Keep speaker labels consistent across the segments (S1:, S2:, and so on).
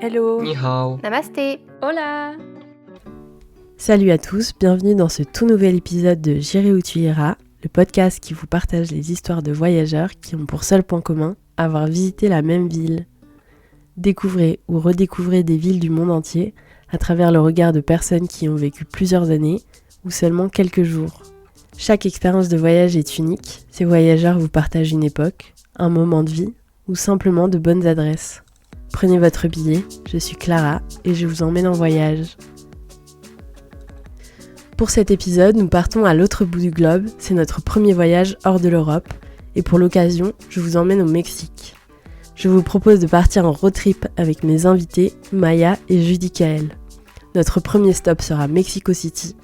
S1: Hello.
S2: Ni hao.
S3: Namasté.
S4: Hola.
S1: Salut à tous, bienvenue dans ce tout nouvel épisode de J'irai où tu iras, le podcast qui vous partage les histoires de voyageurs qui ont pour seul point commun avoir visité la même ville. Découvrez ou redécouvrez des villes du monde entier à travers le regard de personnes qui ont vécu plusieurs années ou seulement quelques jours. Chaque expérience de voyage est unique, ces voyageurs vous partagent une époque, un moment de vie ou simplement de bonnes adresses. Prenez votre billet, je suis Clara et je vous emmène en voyage. Pour cet épisode, nous partons à l'autre bout du globe, c'est notre premier voyage hors de l'Europe et pour l'occasion, je vous emmène au Mexique. Je vous propose de partir en road trip avec mes invités Maya et Judicaël. Notre premier stop sera Mexico City,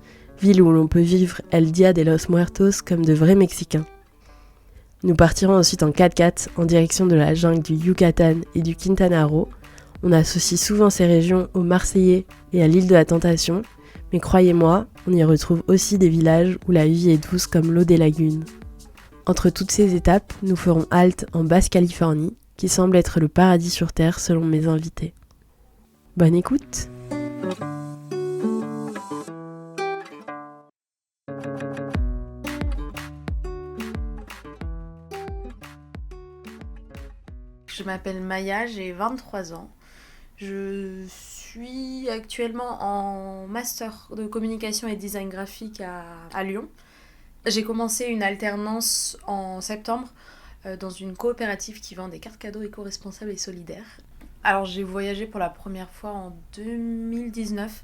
S1: ville où l'on peut vivre El Dia de los Muertos comme de vrais Mexicains. Nous partirons ensuite en 4x4 en direction de la jungle du Yucatan et du Quintana Roo. On associe souvent ces régions aux Marseillais et à l'île de la Tentation, mais croyez-moi, on y retrouve aussi des villages où la vie est douce comme l'eau des lagunes. Entre toutes ces étapes, nous ferons halte en Basse-Californie, qui semble être le paradis sur Terre selon mes invités. Bonne écoute!
S3: Je m'appelle Maya, j'ai 23 ans. Je suis actuellement en master de communication et design graphique à Lyon. J'ai commencé une alternance en septembre dans une coopérative qui vend des cartes cadeaux éco-responsables et solidaires. Alors j'ai voyagé pour la première fois en 2019.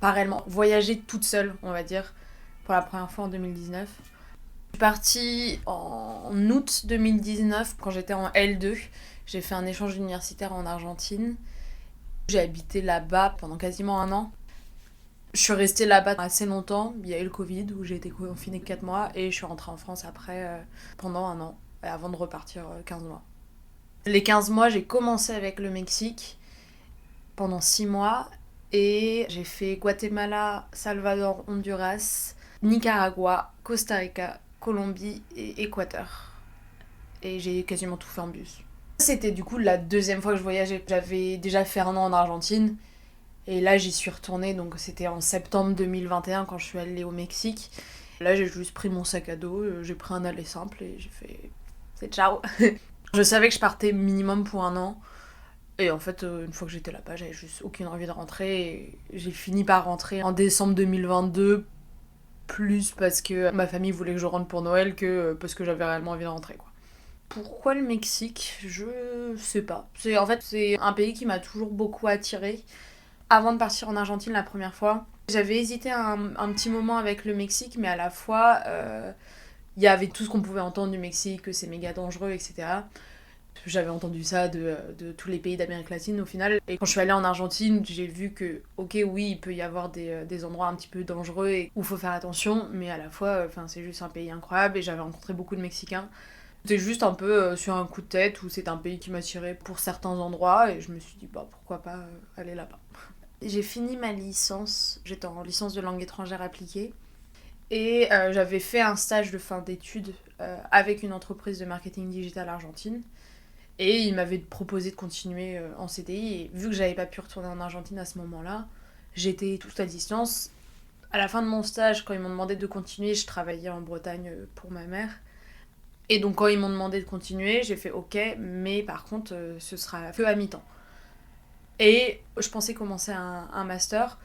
S3: Pas réellement, voyager toute seule, on va dire, pour la première fois en 2019. Je suis partie en août 2019 quand j'étais en L2. J'ai fait un échange universitaire en Argentine. J'ai habité là-bas pendant quasiment un an. Je suis restée là-bas assez longtemps. Il y a eu le Covid où j'ai été confinée 4 mois et je suis rentrée en France après pendant un an avant de repartir 15 mois. Les 15 mois, j'ai commencé avec le Mexique pendant 6 mois et j'ai fait Guatemala, Salvador, Honduras, Nicaragua, Costa Rica, Colombie et Équateur. Et j'ai quasiment tout fait en bus. C'était du coup la deuxième fois que je voyageais. J'avais déjà fait un an en Argentine et là j'y suis retournée, donc c'était en septembre 2021 quand je suis allée au Mexique. Là j'ai juste pris mon sac à dos, j'ai pris un aller simple et j'ai fait c'est ciao. Je savais que je partais minimum pour un an et en fait une fois que j'étais là-bas j'avais juste aucune envie de rentrer et j'ai fini par rentrer en décembre 2022 plus parce que ma famille voulait que je rentre pour Noël que parce que j'avais réellement envie de rentrer quoi. Pourquoi le Mexique ? Je sais pas. C'est un pays qui m'a toujours beaucoup attirée. Avant de partir en Argentine la première fois, j'avais hésité un petit moment avec le Mexique, mais à la fois, il y avait tout ce qu'on pouvait entendre du Mexique, que c'est méga dangereux, etc. J'avais entendu ça de tous les pays d'Amérique latine au final. Et quand je suis allée en Argentine, j'ai vu que, ok, oui, il peut y avoir des endroits un petit peu dangereux et où il faut faire attention, mais à la fois, c'est juste un pays incroyable et j'avais rencontré beaucoup de Mexicains. C'était juste un peu sur un coup de tête où c'est un pays qui m'attirait pour certains endroits et je me suis dit bah pourquoi pas aller là-bas. J'ai fini ma licence, j'étais en licence de langue étrangère appliquée et j'avais fait un stage de fin d'études avec une entreprise de marketing digital argentine et ils m'avaient proposé de continuer en CDI et vu que j'avais pas pu retourner en Argentine à ce moment-là, j'étais toute à distance. À la fin de mon stage, quand ils m'ont demandé de continuer, je travaillais en Bretagne pour ma mère. Et donc quand ils m'ont demandé de continuer, j'ai fait ok, mais par contre ce sera que à mi-temps. Et je pensais commencer un master,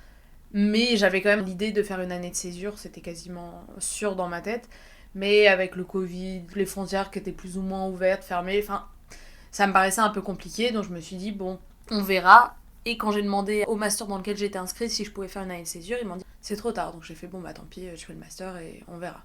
S3: mais j'avais quand même l'idée de faire une année de césure, c'était quasiment sûr dans ma tête. Mais avec le Covid, les frontières qui étaient plus ou moins ouvertes, fermées, ça me paraissait un peu compliqué, donc je me suis dit bon, on verra. Et quand j'ai demandé au master dans lequel j'étais inscrite si je pouvais faire une année de césure, ils m'ont dit c'est trop tard. Donc j'ai fait bon bah tant pis, je fais le master et on verra.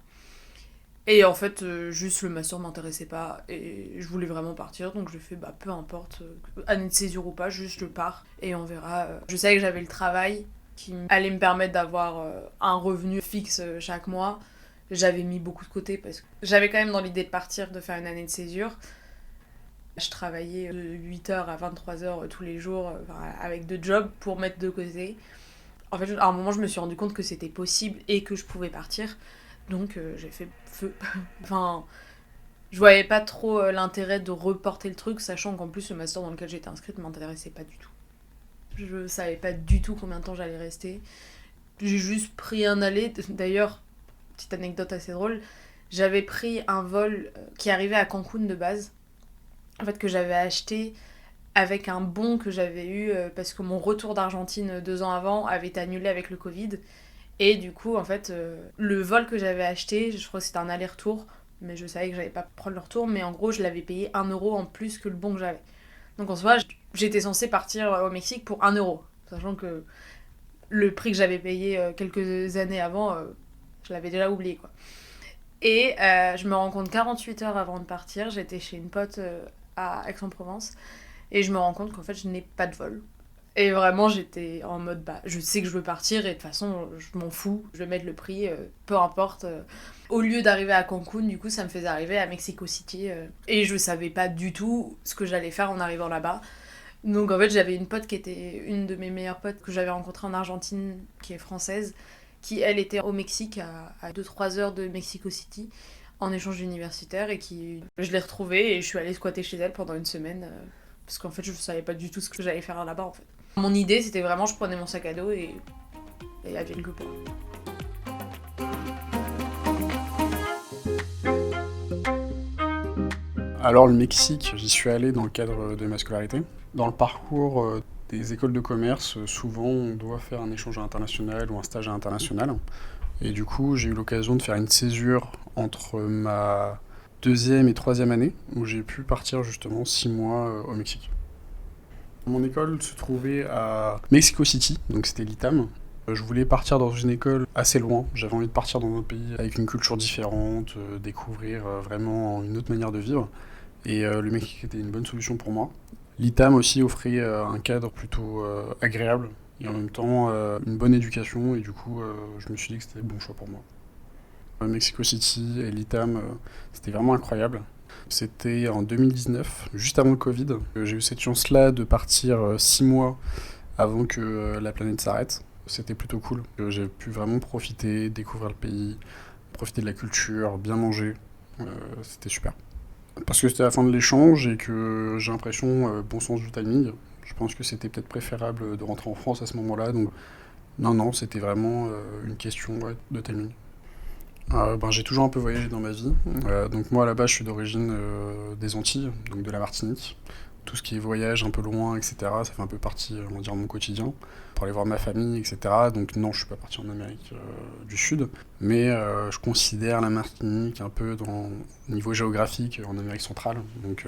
S3: Et en fait, juste le master m'intéressait pas et je voulais vraiment partir, donc j'ai fait bah peu importe, année de césure ou pas, juste je pars et on verra. Je savais que j'avais le travail qui allait me permettre d'avoir un revenu fixe chaque mois. J'avais mis beaucoup de côté parce que j'avais quand même dans l'idée de partir, de faire une année de césure. Je travaillais de 8h à 23h tous les jours avec 2 jobs pour mettre de côté. En fait, à un moment, je me suis rendu compte que c'était possible et que je pouvais partir. Donc j'ai fait feu. Je voyais pas trop l'intérêt de reporter le truc, sachant qu'en plus le master dans lequel j'étais inscrite m'intéressait pas du tout. Je savais pas du tout combien de temps j'allais rester. J'ai juste pris un aller. D'ailleurs, petite anecdote assez drôle, j'avais pris un vol qui arrivait à Cancun de base. En fait, que j'avais acheté avec un bon que j'avais eu parce que mon retour d'Argentine 2 ans avant avait été annulé avec le Covid. Et du coup, en fait, le vol que j'avais acheté, je crois que c'était un aller-retour, mais je savais que j'allais pas prendre le retour, mais en gros, je l'avais payé 1 € en plus que le bon que j'avais. Donc en soi, j'étais censée partir au Mexique pour 1 €, sachant que le prix que j'avais payé quelques années avant, je l'avais déjà oublié, quoi. Et je me rends compte 48 heures avant de partir, j'étais chez une pote à Aix-en-Provence, et je me rends compte qu'en fait, je n'ai pas de vol. Et vraiment, j'étais en mode, bah, je sais que je veux partir et de toute façon, je m'en fous, je vais mettre le prix, peu importe. Au lieu d'arriver à Cancun, du coup, ça me faisait arriver à Mexico City. Et je savais pas du tout ce que j'allais faire en arrivant là-bas. Donc en fait, j'avais une pote qui était une de mes meilleures potes que j'avais rencontrée en Argentine, qui est française, qui elle était au Mexique à 2-3 heures de Mexico City en échange universitaire et qui je l'ai retrouvée et je suis allée squatter chez elle pendant une semaine parce qu'en fait je savais pas du tout ce que j'allais faire là-bas en fait. Mon idée c'était vraiment je prenais mon sac à dos et advienne que pourra.
S2: Alors le Mexique, j'y suis allé dans le cadre de ma scolarité. Dans le parcours des écoles de commerce, souvent on doit faire un échange international ou un stage international. Et du coup, j'ai eu l'occasion de faire une césure entre ma deuxième et troisième année, où j'ai pu partir justement 6 mois au Mexique. Mon école se trouvait à Mexico City, donc c'était l'ITAM. Je voulais partir dans une école assez loin, j'avais envie de partir dans un pays avec une culture différente, découvrir vraiment une autre manière de vivre. Et le Mexique était une bonne solution pour moi. L'ITAM aussi offrait un cadre plutôt agréable et en même temps une bonne éducation et du coup je me suis dit que c'était le bon choix pour moi. Mexico City et l'ITAM, c'était vraiment incroyable. C'était en 2019, juste avant le Covid. J'ai eu cette chance-là de partir 6 mois avant que la planète s'arrête. C'était plutôt cool. J'ai pu vraiment profiter, découvrir le pays, profiter de la culture, bien manger. C'était super. Parce que c'était la fin de l'échange et que j'ai l'impression, bon sens du timing, je pense que c'était peut-être préférable de rentrer en France à ce moment-là. Donc non, c'était vraiment une question de timing. J'ai toujours un peu voyagé dans ma vie. Donc moi, à la base, je suis d'origine des Antilles, donc de la Martinique. Tout ce qui est voyage un peu loin, etc., ça fait un peu partie, on va dire, de mon quotidien. Pour aller voir ma famille, etc. Donc non, je suis pas parti en Amérique du Sud. Mais je considère la Martinique un peu dans niveau géographique en Amérique centrale. Donc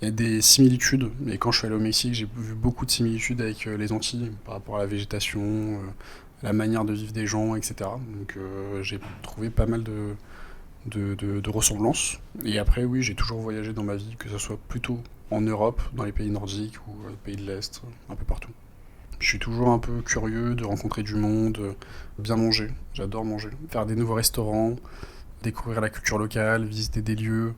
S2: il y a des similitudes. Et quand je suis allé au Mexique, j'ai vu beaucoup de similitudes avec les Antilles par rapport à la végétation, la manière de vivre des gens, etc. Donc j'ai trouvé pas mal de ressemblances. Et après, oui, j'ai toujours voyagé dans ma vie, que ce soit plutôt en Europe, dans les pays nordiques ou pays de l'Est, un peu partout. Je suis toujours un peu curieux de rencontrer du monde, bien manger. J'adore manger. Faire des nouveaux restaurants, découvrir la culture locale, visiter des lieux,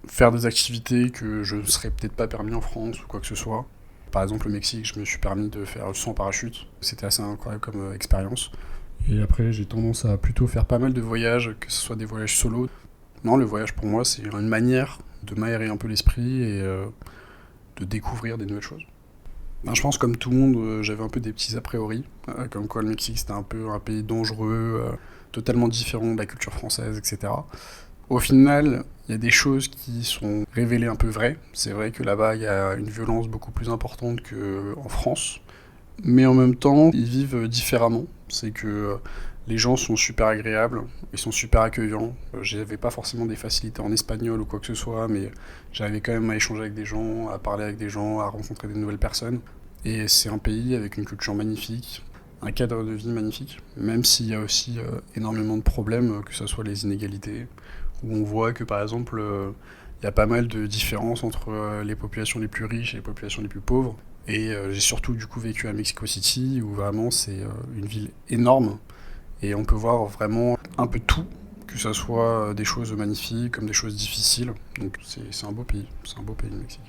S2: faire des activités que je ne serais peut-être pas permis en France ou quoi que ce soit. Par exemple, au Mexique, je me suis permis de faire le saut en parachute. C'était assez incroyable comme expérience. Et après, j'ai tendance à plutôt faire pas mal de voyages, que ce soit des voyages solo. Non, le voyage pour moi, c'est une manière de m'aérer un peu l'esprit et de découvrir des nouvelles choses. Je pense comme tout le monde, j'avais un peu des petits a priori, comme quoi le Mexique c'était un peu un pays dangereux, totalement différent de la culture française, etc. Au final, il y a des choses qui sont révélées un peu vraies. C'est vrai que là-bas, il y a une violence beaucoup plus importante qu'en France. Mais en même temps, ils vivent différemment. C'est que les gens sont super agréables, ils sont super accueillants. J'avais pas forcément des facilités en espagnol ou quoi que ce soit, mais j'arrivais quand même à échanger avec des gens, à parler avec des gens, à rencontrer des nouvelles personnes. Et c'est un pays avec une culture magnifique, un cadre de vie magnifique, même s'il y a aussi énormément de problèmes, que ce soit les inégalités, où on voit que par exemple, il y a pas mal de différences entre les populations les plus riches et les populations les plus pauvres. Et j'ai surtout du coup vécu à Mexico City, où vraiment c'est une ville énorme, et on peut voir vraiment un peu tout, que ce soit des choses magnifiques comme des choses difficiles. Donc c'est un beau pays, le Mexique.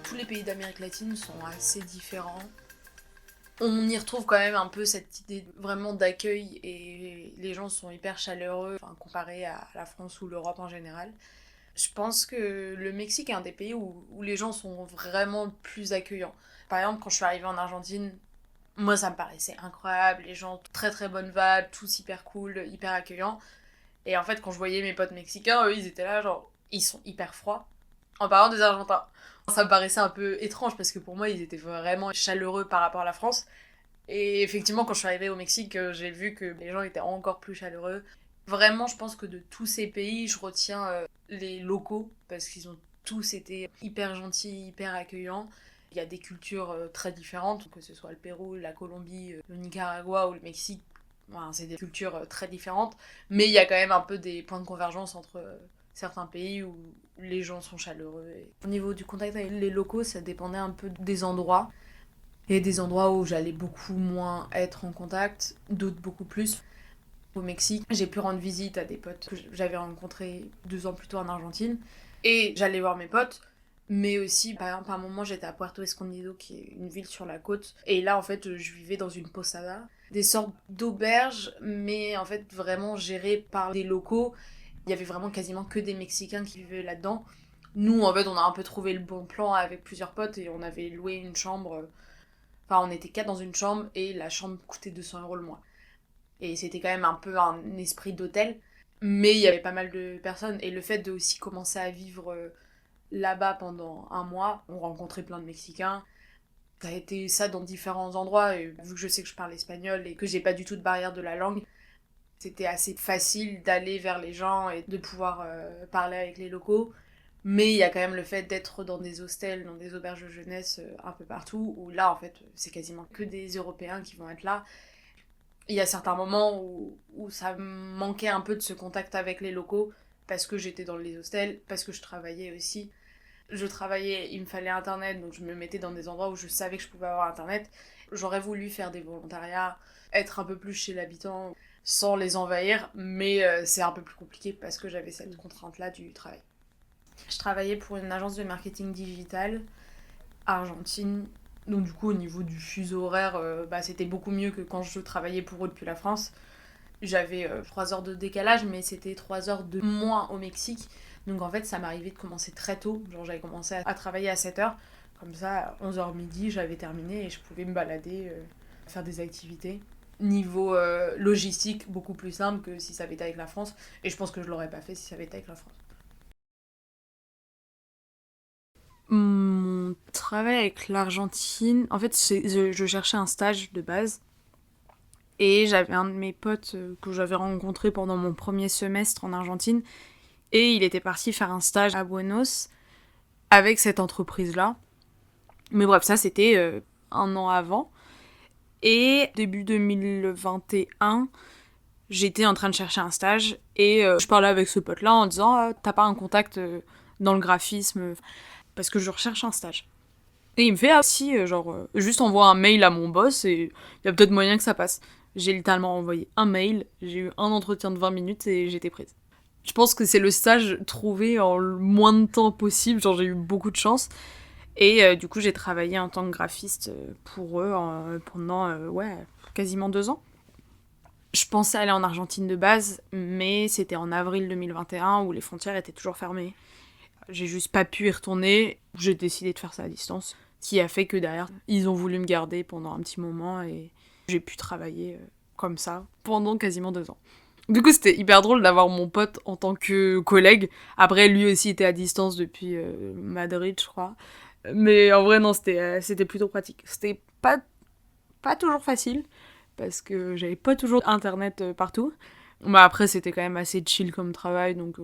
S3: Tous les pays d'Amérique latine sont assez différents. On y retrouve quand même un peu cette idée vraiment d'accueil et les gens sont hyper chaleureux, comparé à la France ou l'Europe en général. Je pense que le Mexique est un des pays où les gens sont vraiment plus accueillants. Par exemple, quand je suis arrivée en Argentine, moi ça me paraissait incroyable, les gens très très bonnes vibes, tous hyper cool, hyper accueillants. Et en fait, quand je voyais mes potes mexicains, eux ils étaient là, genre, ils sont hyper froids en parlant des Argentins. Ça me paraissait un peu étrange parce que pour moi ils étaient vraiment chaleureux par rapport à la France. Et effectivement, quand je suis arrivée au Mexique, j'ai vu que les gens étaient encore plus chaleureux. Vraiment, je pense que de tous ces pays, je retiens les locaux parce qu'ils ont tous été hyper gentils, hyper accueillants. Il y a des cultures très différentes, que ce soit le Pérou, la Colombie, le Nicaragua ou le Mexique. Enfin, c'est des cultures très différentes, mais il y a quand même un peu des points de convergence entre certains pays où les gens sont chaleureux. Et au niveau du contact avec les locaux, ça dépendait un peu des endroits. Il y a des endroits où j'allais beaucoup moins être en contact, d'autres beaucoup plus. Au Mexique, j'ai pu rendre visite à des potes que j'avais rencontrés 2 ans plus tôt en Argentine. Et j'allais voir mes potes, mais aussi, par exemple, à un moment, j'étais à Puerto Escondido, qui est une ville sur la côte. Et là, en fait, je vivais dans une posada, des sortes d'auberges, mais en fait, vraiment gérées par des locaux. Il y avait vraiment quasiment que des Mexicains qui vivaient là-dedans. Nous, en fait, on a un peu trouvé le bon plan avec plusieurs potes et on avait loué une chambre. Enfin, on était 4 dans une chambre et la chambre coûtait 200 € le mois. Et c'était quand même un peu un esprit d'hôtel. Mais il y avait pas mal de personnes. Et le fait de aussi commencer à vivre là-bas pendant un mois, on rencontrait plein de Mexicains. Ça a été ça dans différents endroits. Et vu que je sais que je parle espagnol et que j'ai pas du tout de barrière de la langue, c'était assez facile d'aller vers les gens et de pouvoir parler avec les locaux. Mais il y a quand même le fait d'être dans des hostels, dans des auberges de jeunesse un peu partout, où là, en fait, c'est quasiment que des Européens qui vont être là. Il y a certains moments où ça me manquait un peu de ce contact avec les locaux, parce que j'étais dans les hostels, parce que je travaillais aussi. Je travaillais, il me fallait internet, donc je me mettais dans des endroits où je savais que je pouvais avoir internet. J'aurais voulu faire des volontariats, être un peu plus chez l'habitant, sans les envahir, mais c'est un peu plus compliqué parce que j'avais cette contrainte-là du travail. Je travaillais pour une agence de marketing digital argentine. Donc du coup, au niveau du fuseau horaire, c'était beaucoup mieux que quand je travaillais pour eux depuis la France. J'avais 3 heures de décalage, mais c'était 3 heures de moins au Mexique. Donc en fait, ça m'arrivait de commencer très tôt. Genre j'avais commencé à travailler à 7 heures. Comme ça, à 11h midi, j'avais terminé et je pouvais me balader, faire des activités. Niveau logistique, beaucoup plus simple que si ça avait été avec la France. Et je pense que je l'aurais pas fait si ça avait été avec la France. Mon travail avec l'Argentine, en fait, je cherchais un stage de base. Et j'avais un de mes potes que j'avais rencontré pendant mon premier semestre en Argentine. Et il était parti faire un stage à Buenos avec cette entreprise-là. Mais bref, ça c'était un an avant. Et début 2021, j'étais en train de chercher un stage. Et je parlais avec ce pote-là en disant t'as pas un contact dans le graphisme parce que je recherche un stage. Et il me fait si, juste envoie un mail à mon boss et il y a peut-être moyen que ça passe. J'ai littéralement envoyé un mail, j'ai eu un entretien de 20 minutes et j'étais prise. Je pense que c'est le stage trouvé en le moins de temps possible, genre j'ai eu beaucoup de chance. Et du coup j'ai travaillé en tant que graphiste pour eux pendant quasiment 2 ans. Je pensais aller en Argentine de base, mais c'était en avril 2021 où les frontières étaient toujours fermées. J'ai juste pas pu y retourner, j'ai décidé de faire ça à distance. Qui a fait que derrière, ils ont voulu me garder pendant un petit moment et j'ai pu travailler comme ça pendant quasiment 2 ans. Du coup, c'était hyper drôle d'avoir mon pote en tant que collègue. Après, lui aussi était à distance depuis Madrid, je crois. Mais en vrai, non, c'était plutôt pratique. C'était pas toujours facile, parce que j'avais pas toujours internet partout. Mais après, c'était quand même assez chill comme travail, donc...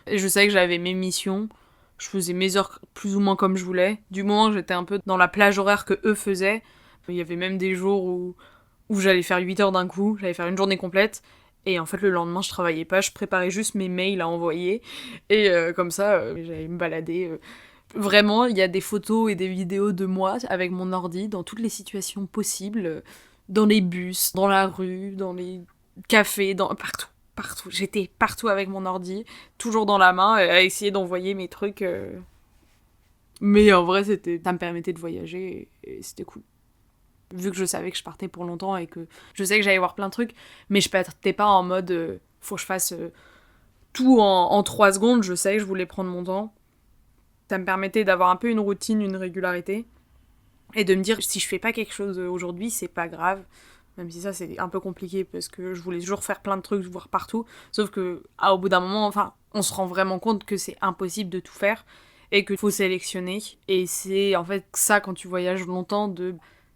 S3: Et je savais que j'avais mes missions. Je faisais mes heures plus ou moins comme je voulais. Du moment que j'étais un peu dans la plage horaire que eux faisaient. Il y avait même des jours où j'allais faire 8 heures d'un coup, j'allais faire une journée complète. Et en fait, le lendemain, je travaillais pas, je préparais juste mes mails à envoyer. Et comme ça, j'allais me balader. Vraiment, il y a des photos et des vidéos de moi avec mon ordi dans toutes les situations possibles. Dans les bus, dans la rue, dans les cafés, partout. Partout. J'étais partout avec mon ordi, toujours dans la main, à essayer d'envoyer mes trucs. Mais en vrai, ça me permettait de voyager et c'était cool.
S4: vu que je savais que je partais pour longtemps et que je sais que j'allais voir plein de trucs, mais je partais pas en mode faut que je fasse tout en 3 secondes, je sais que je voulais prendre mon temps. Ça me permettait d'avoir un peu une routine, une régularité, et de me dire si je fais pas quelque chose aujourd'hui, c'est pas grave. Même si ça, c'est un peu compliqué parce que je voulais toujours faire plein de trucs, voir partout. Sauf que, au bout d'un moment, on se rend vraiment compte que c'est impossible de tout faire et qu'il faut sélectionner. Et c'est en fait ça, quand tu voyages longtemps,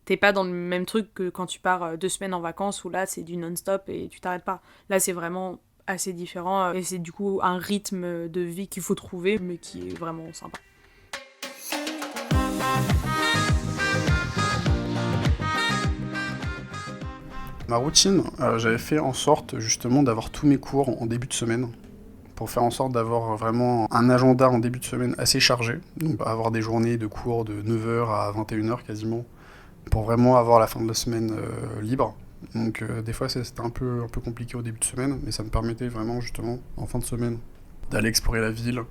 S4: t'es pas dans le même truc que quand tu pars 2 semaines en vacances où là, c'est du non-stop et tu t'arrêtes pas. Là, c'est vraiment assez différent et c'est du coup un rythme de vie qu'il faut trouver, mais qui est vraiment sympa.
S2: Ma routine, j'avais fait en sorte justement d'avoir tous mes cours en début de semaine, pour faire en sorte d'avoir vraiment un agenda en début de semaine assez chargé, donc avoir des journées de cours de 9h à 21h quasiment, pour vraiment avoir la fin de la semaine libre. Donc des fois c'était un peu compliqué au début de semaine, mais ça me permettait vraiment justement en fin de semaine d'aller explorer la ville,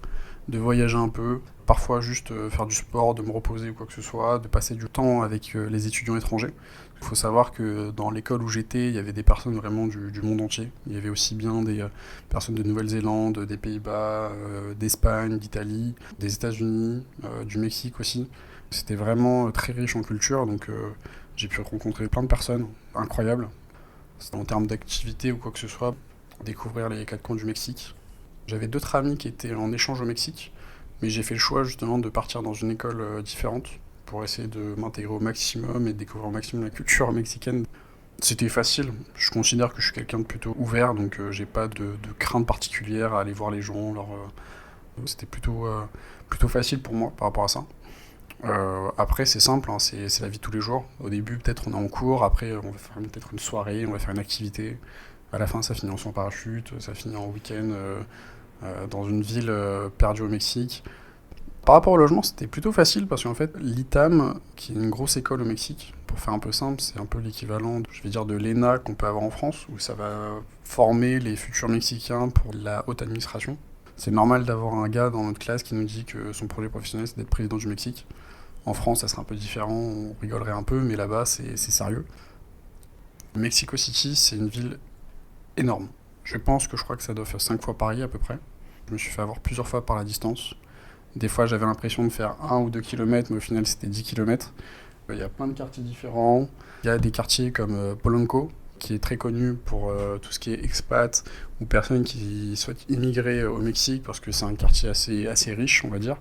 S2: de voyager un peu, parfois juste faire du sport, de me reposer ou quoi que ce soit, de passer du temps avec les étudiants étrangers. Il faut savoir que dans l'école où j'étais, il y avait des personnes vraiment du monde entier. Il y avait aussi bien des personnes de Nouvelle-Zélande, des Pays-Bas, d'Espagne, d'Italie, des États-Unis, du Mexique aussi. C'était vraiment très riche en culture, donc j'ai pu rencontrer plein de personnes incroyables. En termes d'activité ou quoi que ce soit, découvrir les 4 coins du Mexique. J'avais d'autres amis qui étaient en échange au Mexique, mais j'ai fait le choix justement de partir dans une école différente pour essayer de m'intégrer au maximum et de découvrir au maximum la culture mexicaine. C'était facile, je considère que je suis quelqu'un de plutôt ouvert, donc j'ai pas de crainte particulière à aller voir les gens. C'était plutôt facile pour moi par rapport à ça. Après c'est simple, hein, c'est la vie de tous les jours. Au début peut-être on est en cours, après on va faire peut-être une soirée, on va faire une activité. À la fin ça finit en saut en parachute, ça finit en week-end dans une ville perdue au Mexique. Par rapport au logement, c'était plutôt facile parce qu'en fait, l'ITAM, qui est une grosse école au Mexique, pour faire un peu simple, c'est un peu l'équivalent, je vais dire, de l'ENA qu'on peut avoir en France, où ça va former les futurs Mexicains pour la haute administration. C'est normal d'avoir un gars dans notre classe qui nous dit que son projet professionnel, c'est d'être président du Mexique. En France, ça serait un peu différent, on rigolerait un peu, mais là-bas, c'est sérieux. Mexico City, c'est une ville énorme. Je crois que ça doit faire 5 fois Paris à peu près. Je me suis fait avoir plusieurs fois par la distance. Des fois, j'avais l'impression de faire 1 ou 2 kilomètres, mais au final, c'était 10 kilomètres. Il y a plein de quartiers différents. Il y a des quartiers comme Polanco, qui est très connu pour tout ce qui est expat ou personnes qui souhaitent immigrer au Mexique, parce que c'est un quartier assez riche, on va dire.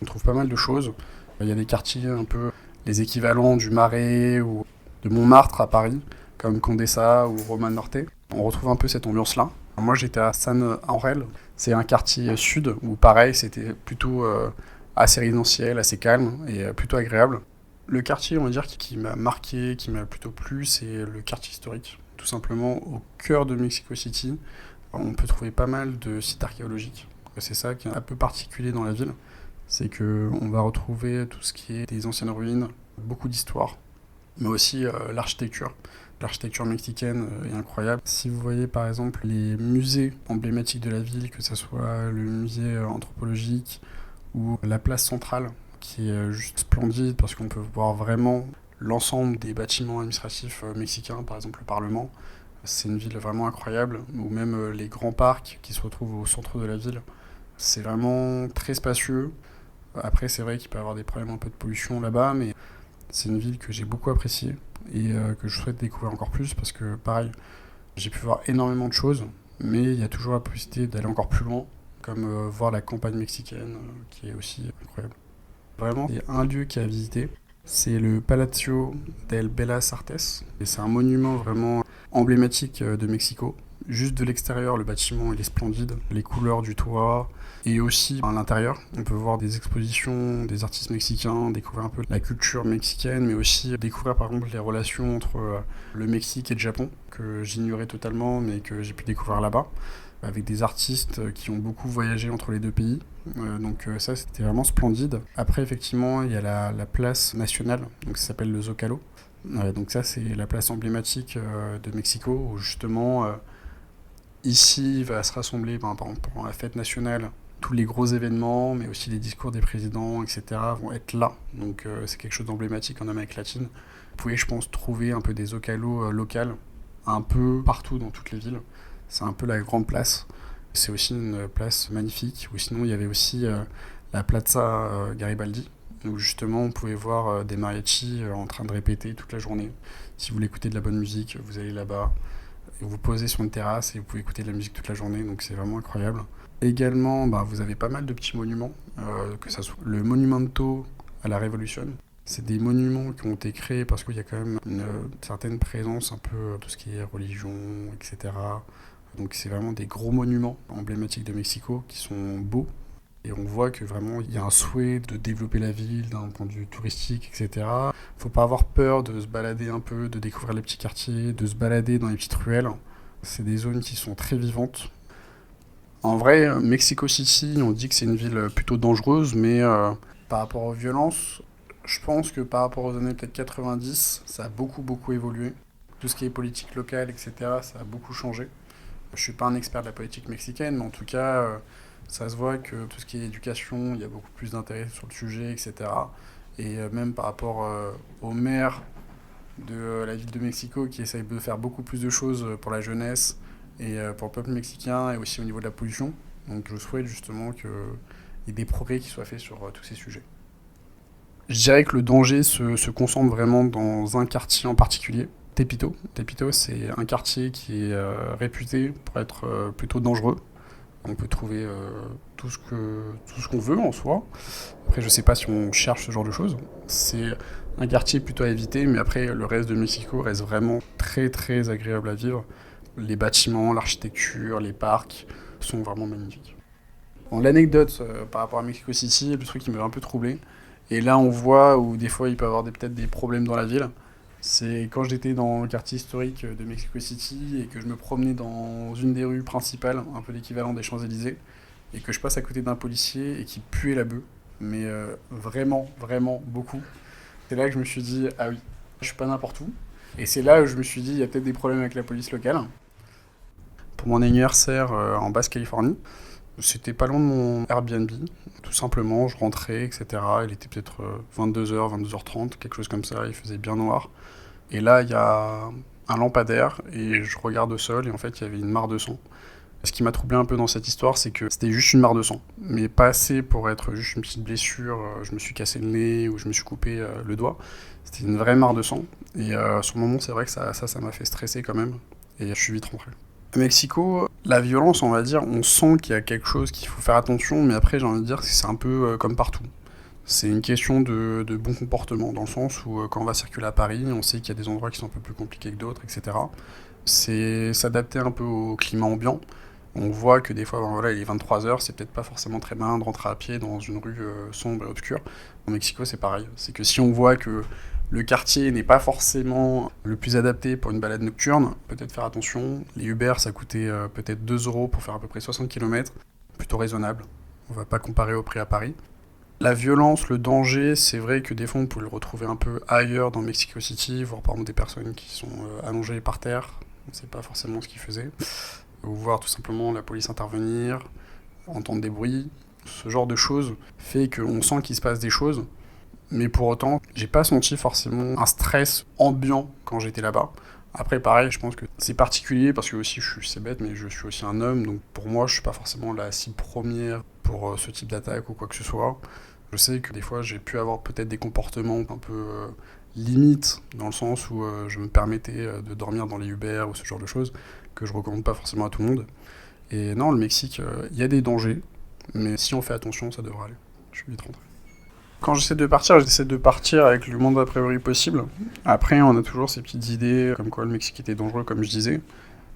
S2: On trouve pas mal de choses. Il y a des quartiers un peu les équivalents du Marais ou de Montmartre à Paris, comme Condessa ou Roma Norte. On retrouve un peu cette ambiance-là. Moi, j'étais à San Ángel. C'est un quartier sud où, pareil, c'était plutôt assez résidentiel, assez calme et plutôt agréable. Le quartier, on va dire, qui m'a marqué, qui m'a plutôt plu, c'est le quartier historique. Tout simplement, au cœur de Mexico City, on peut trouver pas mal de sites archéologiques. C'est ça qui est un peu particulier dans la ville. C'est qu'on va retrouver tout ce qui est des anciennes ruines, beaucoup d'histoire, mais aussi l'architecture. L'architecture mexicaine est incroyable. Si vous voyez par exemple les musées emblématiques de la ville, que ce soit le musée anthropologique ou la place centrale, qui est juste splendide parce qu'on peut voir vraiment l'ensemble des bâtiments administratifs mexicains, par exemple le Parlement. C'est une ville vraiment incroyable, ou même les grands parcs qui se retrouvent au centre de la ville. C'est vraiment très spacieux. Après, c'est vrai qu'il peut y avoir des problèmes un peu de pollution là-bas, mais c'est une ville que j'ai beaucoup appréciée et que je souhaite découvrir encore plus parce que, pareil, j'ai pu voir énormément de choses, mais il y a toujours la possibilité d'aller encore plus loin, comme voir la campagne mexicaine, qui est aussi incroyable. Vraiment, il y a un lieu qui est à visiter, c'est le Palacio del Bellas Artes, et c'est un monument vraiment emblématique de Mexico. Juste de l'extérieur, le bâtiment il est splendide, les couleurs du toit, et aussi à l'intérieur, on peut voir des expositions des artistes mexicains, découvrir un peu la culture mexicaine, mais aussi découvrir par exemple les relations entre le Mexique et le Japon, que j'ignorais totalement, mais que j'ai pu découvrir là-bas, avec des artistes qui ont beaucoup voyagé entre les deux pays. Donc ça, c'était vraiment splendide. Après, effectivement, il y a la place nationale, donc ça s'appelle le Zocalo. Donc ça, c'est la place emblématique de Mexico, où justement, ici, va se rassembler par exemple, pendant la fête nationale tous les gros événements, mais aussi les discours des présidents, etc. vont être là. Donc c'est quelque chose d'emblématique en Amérique latine. Vous pouvez, je pense, trouver un peu des zocalos locales, un peu partout dans toutes les villes. C'est un peu la grande place. C'est aussi une place magnifique. Ou sinon, il y avait aussi la Plaza Garibaldi, où justement on pouvait voir des mariachis en train de répéter toute la journée. Si vous voulez écouter de la bonne musique, vous allez là-bas, et vous posez sur une terrasse et vous pouvez écouter de la musique toute la journée, donc c'est vraiment incroyable. Également, vous avez pas mal de petits monuments, que ça soit le Monumento à la Révolution. C'est des monuments qui ont été créés parce qu'il y a quand même une certaine présence, un peu tout ce qui est religion, etc. Donc c'est vraiment des gros monuments emblématiques de Mexico qui sont beaux. Et on voit que vraiment il y a un souhait de développer la ville d'un point de vue touristique, etc. Faut pas avoir peur de se balader un peu, de découvrir les petits quartiers, de se balader dans les petites ruelles. C'est des zones qui sont très vivantes. En vrai, Mexico City, on dit que c'est une ville plutôt dangereuse, mais par rapport aux violences, je pense que par rapport aux années peut-être 90, ça a beaucoup évolué. Tout ce qui est politique locale, etc., ça a beaucoup changé. Je suis pas un expert de la politique mexicaine, mais en tout cas, ça se voit que tout ce qui est éducation, il y a beaucoup plus d'intérêt sur le sujet, etc. Et même par rapport au maire de la ville de Mexico qui essaye de faire beaucoup plus de choses pour la jeunesse et pour le peuple mexicain et aussi au niveau de la pollution. Donc je souhaite justement qu'il y ait des progrès qui soient faits sur tous ces sujets. Je dirais que le danger se concentre vraiment dans un quartier en particulier, Tepito. Tepito, c'est un quartier qui est réputé pour être plutôt dangereux. On peut trouver tout ce qu'on veut en soi. Après, je sais pas si on cherche ce genre de choses. C'est un quartier plutôt à éviter, mais après, le reste de Mexico reste vraiment très agréable à vivre. Les bâtiments, l'architecture, les parcs sont vraiment magnifiques. Bon, l'anecdote par rapport à Mexico City, le truc qui m'avait un peu troublé, et là on voit où des fois il peut y avoir peut-être des problèmes dans la ville, c'est quand j'étais dans le quartier historique de Mexico City et que je me promenais dans une des rues principales, un peu l'équivalent des Champs-Élysées, et que je passe à côté d'un policier et qui puait la bœuf, mais vraiment beaucoup. C'est là que je me suis dit, ah oui, je suis pas n'importe où. Et c'est là où je me suis dit, il y a peut-être des problèmes avec la police locale. Pour mon anniversaire en Basse-Californie, c'était pas loin de mon Airbnb. Tout simplement, je rentrais, etc. Il était peut-être 22h, 22h30, quelque chose comme ça, il faisait bien noir. Et là, il y a un lampadaire et je regarde au sol et en fait, il y avait une mare de sang. Ce qui m'a troublé un peu dans cette histoire, c'est que c'était juste une mare de sang, mais pas assez pour être juste une petite blessure, je me suis cassé le nez ou je me suis coupé le doigt. C'était une vraie mare de sang. Et sur le moment, c'est vrai que ça m'a fait stresser quand même. Et je suis vite rentré. À Mexico, la violence, on va dire, on sent qu'il y a quelque chose qu'il faut faire attention, mais après, j'ai envie de dire que c'est un peu comme partout. C'est une question de bon comportement, dans le sens où quand on va circuler à Paris, on sait qu'il y a des endroits qui sont un peu plus compliqués que d'autres, etc. C'est s'adapter un peu au climat ambiant. On voit que des fois, voilà, il est 23h, c'est peut-être pas forcément très malin de rentrer à pied dans une rue sombre et obscure. Au Mexico, c'est pareil. C'est que si on voit que le quartier n'est pas forcément le plus adapté pour une balade nocturne, peut-être faire attention. Les Uber, ça coûtait peut-être 2€ pour faire à peu près 60 km. Plutôt raisonnable. On va pas comparer au prix à Paris. La violence, le danger, c'est vrai que des fois on peut le retrouver un peu ailleurs dans Mexico City, voir par exemple des personnes qui sont allongées par terre, on ne sait pas forcément ce qu'ils faisaient, ou voir tout simplement la police intervenir, entendre des bruits, ce genre de choses fait qu'on sent qu'il se passe des choses, mais pour autant, j'ai pas senti forcément un stress ambiant quand j'étais là-bas. Après, pareil, je pense que c'est particulier parce que aussi, c'est bête, mais je suis aussi un homme, donc pour moi, je suis pas forcément la cible première pour ce type d'attaque ou quoi que ce soit. Je sais que des fois, j'ai pu avoir peut-être des comportements un peu limites, dans le sens où je me permettais de dormir dans les Uber ou ce genre de choses, que je recommande pas forcément à tout le monde. Et non, le Mexique, il y a des dangers, mais si on fait attention, ça devrait aller. Je suis vite rentré. Quand j'essaie de partir avec le moins d'a priori possible. Après, on a toujours ces petites idées, comme quoi le Mexique était dangereux, comme je disais.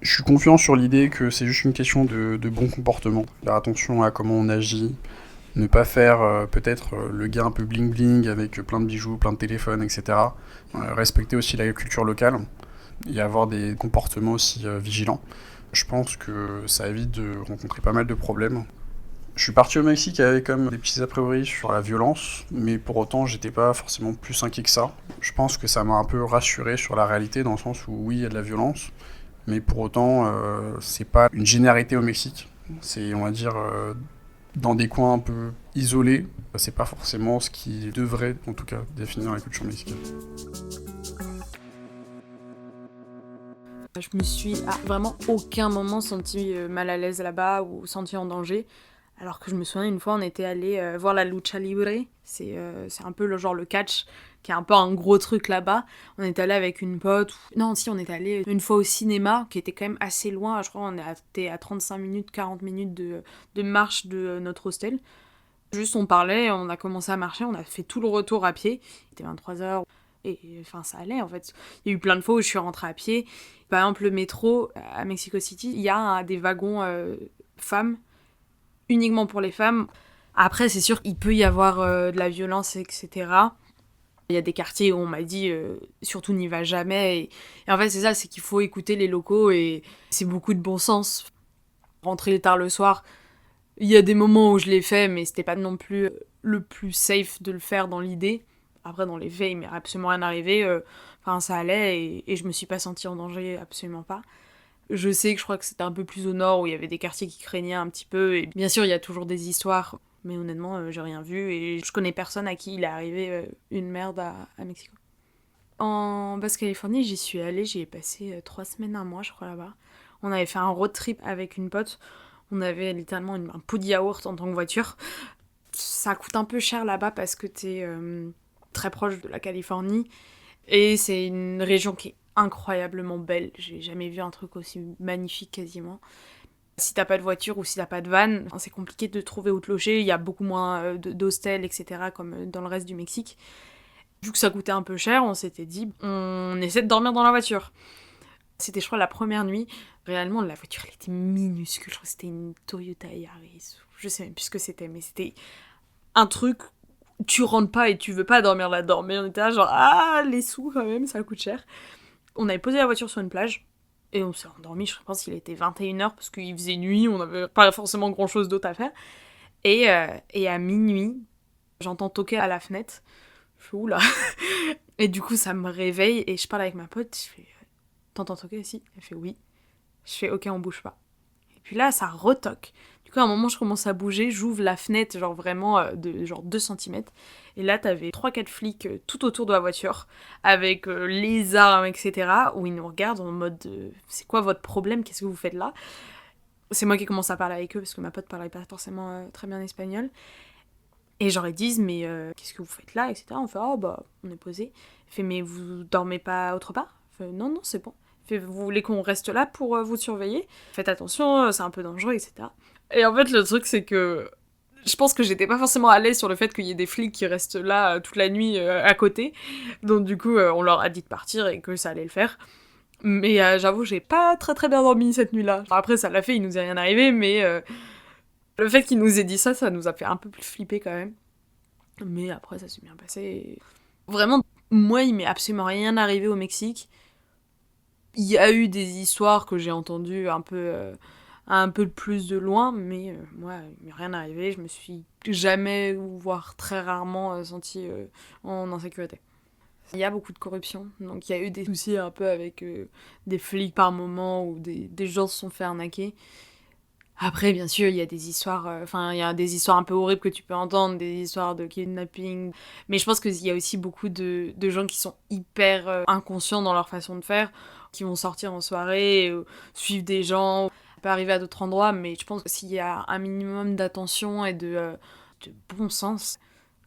S2: Je suis confiant sur l'idée que c'est juste une question de bon comportement. Faire attention à comment on agit, ne pas faire peut-être le gars un peu bling-bling avec plein de bijoux, plein de téléphones, etc. Respecter aussi la culture locale et avoir des comportements aussi vigilants. Je pense que ça évite de rencontrer pas mal de problèmes. Je suis parti au Mexique avec comme des petits a priori sur la violence, mais pour autant j'étais pas forcément plus inquiet que ça. Je pense que ça m'a un peu rassuré sur la réalité dans le sens où oui il y a de la violence, mais pour autant c'est pas une généralité au Mexique. C'est on va dire dans des coins un peu isolés, c'est pas forcément ce qui devrait, en tout cas, définir la culture mexicaine.
S4: Je me suis à vraiment aucun moment sentie mal à l'aise là-bas ou sentie en danger. Alors que je me souviens, une fois, on était allé voir la lucha libre. C'est un peu le catch, qui est un peu un gros truc là-bas. On est allé avec une pote. Non, si, on est allé une fois au cinéma, qui était quand même assez loin. Je crois qu'on était à 35 minutes, 40 minutes de marche de notre hostel. Juste, on parlait, on a commencé à marcher, on a fait tout le retour à pied. Il était 23h. Et enfin, ça allait en fait. Il y a eu plein de fois où je suis rentrée à pied. Par exemple, le métro à Mexico City, il y a des wagons femmes, uniquement pour les femmes. Après, c'est sûr qu'il peut y avoir de la violence, etc. Il y a des quartiers où on m'a dit surtout n'y va jamais. Et en fait, c'est ça, c'est qu'il faut écouter les locaux et c'est beaucoup de bon sens. Rentrer tard le soir, il y a des moments où je l'ai fait, mais c'était pas non plus le plus safe de le faire dans l'idée. Après, dans les faits, il m'est absolument rien arrivé. Enfin, ça allait et je me suis pas sentie en danger, absolument pas. Je sais que je crois que c'était un peu plus au nord où il y avait des quartiers qui craignaient un petit peu. Et bien sûr, il y a toujours des histoires, mais honnêtement, j'ai rien vu et je connais personne à qui il est arrivé une merde à Mexico. En Basse-Californie, j'y suis allée, j'y ai passé 3 semaines, un mois, je crois, là-bas. On avait fait un road trip avec une pote. On avait littéralement un pot de yaourt en tant que voiture. Ça coûte un peu cher là-bas parce que t'es très proche de la Californie. Et c'est une région qui est incroyablement belle. J'ai jamais vu un truc aussi magnifique quasiment. Si t'as pas de voiture ou si t'as pas de van, c'est compliqué de trouver où te loger. Il y a beaucoup moins d'hostels, etc. comme dans le reste du Mexique. Vu que ça coûtait un peu cher, on s'était dit, on essaie de dormir dans la voiture. C'était, je crois, la première nuit. Réellement, la voiture, elle était minuscule. Je crois que c'était une Toyota Yaris. Je sais même plus ce que c'était, mais c'était un truc, tu rentres pas et tu veux pas dormir là-dedans. Mais on était là, genre, ah, les sous quand même, ça coûte cher. On avait posé la voiture sur une plage et on s'est endormi. Je pense qu'il était 21h parce qu'il faisait nuit, on n'avait pas forcément grand-chose d'autre à faire. Et à minuit, j'entends toquer à la fenêtre. Je fais oula. Et du coup, ça me réveille et je parle avec ma pote. Je fais, t'entends toquer ici? Elle fait oui. Je fais ok, on bouge pas. Et puis là, ça retoque. Du coup, à un moment, je commence à bouger, j'ouvre la fenêtre, genre vraiment de genre 2 cm. Et là, t'avais 3-4 flics tout autour de la voiture, avec les armes, etc. Où ils nous regardent en mode c'est quoi votre problème? Qu'est-ce que vous faites là? C'est moi qui commence à parler avec eux, parce que ma pote parlait pas forcément très bien espagnol. Et genre, ils disent, mais qu'est-ce que vous faites là, etc. On fait, oh bah, on est posé. Il fait, mais vous dormez pas autre part? Il fait, non, non, c'est bon. Il fait, vous voulez qu'on reste là pour vous surveiller? Faites attention, c'est un peu dangereux, etc. Et en fait, le truc, c'est que je pense que j'étais pas forcément à l'aise sur le fait qu'il y ait des flics qui restent là toute la nuit à côté. Donc, du coup, on leur a dit de partir et que ça allait le faire. Mais j'avoue, j'ai pas très très bien dormi cette nuit-là. Après, ça l'a fait, il nous est rien arrivé, mais le fait qu'il nous ait dit ça, ça nous a fait un peu plus flipper quand même. Mais après, ça s'est bien passé. Vraiment, moi, il m'est absolument rien arrivé au Mexique. Il y a eu des histoires que j'ai entendues un peu plus de loin, mais moi, il m'est rien arrivé. Je me suis jamais, ou voire très rarement, sentie en insécurité. Il y a beaucoup de corruption, donc il y a eu des soucis un peu avec des flics par moment, où des gens se sont fait arnaquer. Après, bien sûr, il y a des histoires, il y a des histoires un peu horribles que tu peux entendre, des histoires de kidnapping. Mais je pense qu'il y a aussi beaucoup de gens qui sont hyper inconscients dans leur façon de faire, qui vont sortir en soirée, suivre des gens. Ça peut arriver à d'autres endroits, mais je pense que s'il y a un minimum d'attention et de bon sens,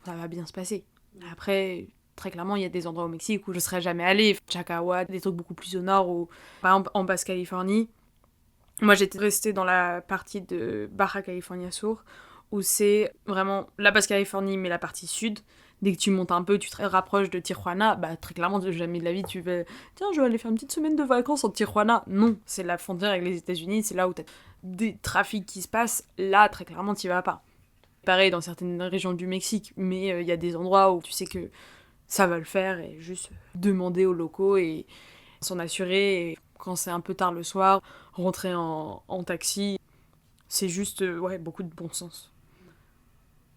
S4: ça va bien se passer. Après, très clairement, il y a des endroits au Mexique où je serais jamais allée. Chacahua, des trucs beaucoup plus au nord, ou par exemple en Basse-Californie. Moi, j'étais restée dans la partie de Baja California Sur, où c'est vraiment la Basse-Californie, mais la partie sud. Dès que tu montes un peu, tu te rapproches de Tijuana, bah très clairement, jamais de la vie, tu vas tiens, je vais aller faire une petite semaine de vacances en Tijuana. Non, c'est la frontière avec les États-Unis, c'est là où t'as des trafics qui se passent. Là, très clairement, t'y vas pas. Pareil dans certaines régions du Mexique, mais il y a des endroits où tu sais que ça va le faire et juste demander aux locaux et s'en assurer. Et quand c'est un peu tard le soir, rentrer en taxi, c'est juste beaucoup de bon sens.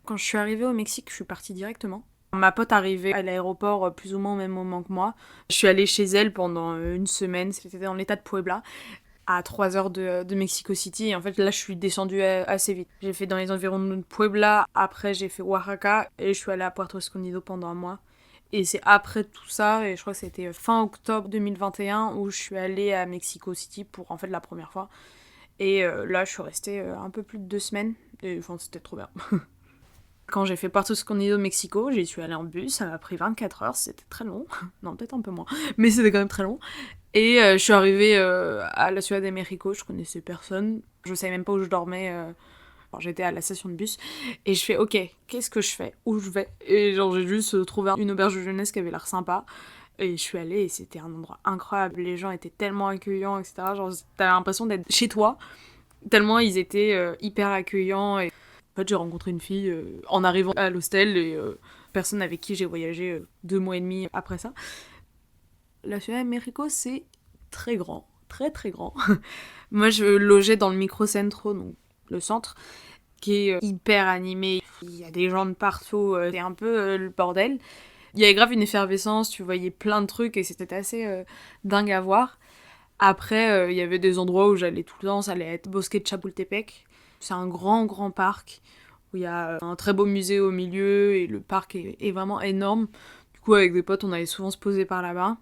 S4: Quand je suis arrivée au Mexique, je suis partie directement. Ma pote arrivait à l'aéroport plus ou moins au même moment que moi. Je suis allée chez elle pendant une semaine, c'était dans l'état de Puebla. à 3 heures de Mexico City. Et en fait, là, je suis descendue assez vite. J'ai fait dans les environs de Puebla, après j'ai fait Oaxaca, et je suis allée à Puerto Escondido pendant un mois. Et c'est après tout ça, et je crois que c'était fin octobre 2021, où je suis allée à Mexico City pour en fait la première fois. Et là, je suis restée un peu plus de 2 semaines, et enfin, c'était trop bien. Quand j'ai fait Puerto Escondido, Mexico, j'y suis allée en bus, ça m'a pris 24 heures, c'était très long. Non, peut-être un peu moins, mais c'était quand même très long. Et je suis arrivée à la Ciudad de México, je connaissais personne, je savais même pas où je dormais. Alors, j'étais à la station de bus, et je fais ok, qu'est-ce que je fais, où je vais? Et genre j'ai juste trouvé une auberge de jeunesse qui avait l'air sympa, et je suis allée, et c'était un endroit incroyable, les gens étaient tellement accueillants, etc. Genre t'avais l'impression d'être chez toi, tellement ils étaient hyper accueillants. Et en fait, j'ai rencontré une fille en arrivant à l'hostel, et personne avec qui j'ai voyagé 2 mois et demi après ça. La Ciudad de México, c'est très grand, très très grand. Moi, je logeais dans le microcentro, donc le centre, qui est hyper animé. Il y a des gens de partout, c'est un peu le bordel. Il y avait grave une effervescence, tu voyais plein de trucs, et c'était assez dingue à voir. Après, il y avait des endroits où j'allais tout le temps, ça allait être Bosque de Chapultepec. C'est un grand parc où il y a un très beau musée au milieu, et le parc est vraiment énorme. Du coup, avec des potes, on allait souvent se poser par là-bas.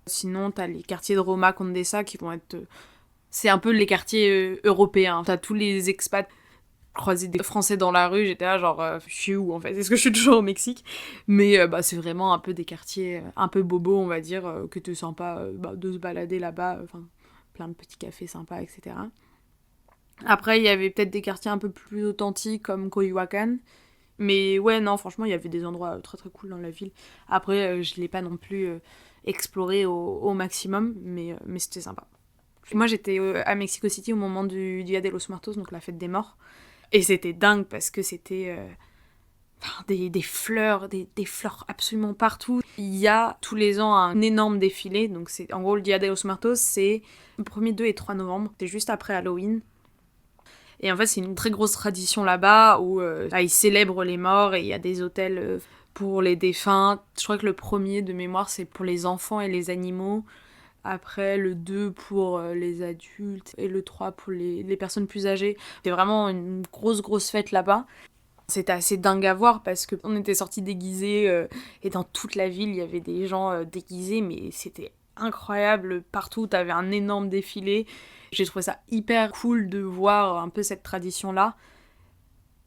S4: Sinon, t'as les quartiers de Roma Condesa qui vont être... c'est un peu les quartiers européens. T'as tous les expats. Croiser des Français dans la rue, j'étais là genre, je suis où en fait? Est-ce que je suis toujours au Mexique? Mais c'est vraiment un peu des quartiers un peu bobos, on va dire, que c'est sympa de se balader là-bas. Enfin, plein de petits cafés sympas, etc. Après, il y avait peut-être des quartiers un peu plus authentiques comme Coyoacán. Mais ouais, non, franchement, il y avait des endroits très très cool dans la ville. Après, je l'ai pas non plus exploré au maximum, mais c'était sympa. Moi, j'étais à Mexico City au moment du Dia de los Muertos, donc la fête des morts. Et c'était dingue parce que c'était des fleurs, des fleurs absolument partout. Il y a tous les ans un énorme défilé. Donc c'est en gros le Dia de los Muertos, c'est le 1er, 2 et 3 novembre. C'est juste après Halloween. Et en fait, c'est une très grosse tradition là-bas où ils célèbrent les morts, et il y a des hôtels pour les défunts. Je crois que le 1er de mémoire, c'est pour les enfants et les animaux. Après, le 2 pour les adultes, et le 3 pour les personnes plus âgées. C'était vraiment une grosse fête là-bas. C'était assez dingue à voir parce qu'on était sortis déguisés, et dans toute la ville, il y avait des gens déguisés, mais c'était incroyable. Partout, t'avais un énorme défilé. J'ai trouvé ça hyper cool de voir un peu cette tradition-là.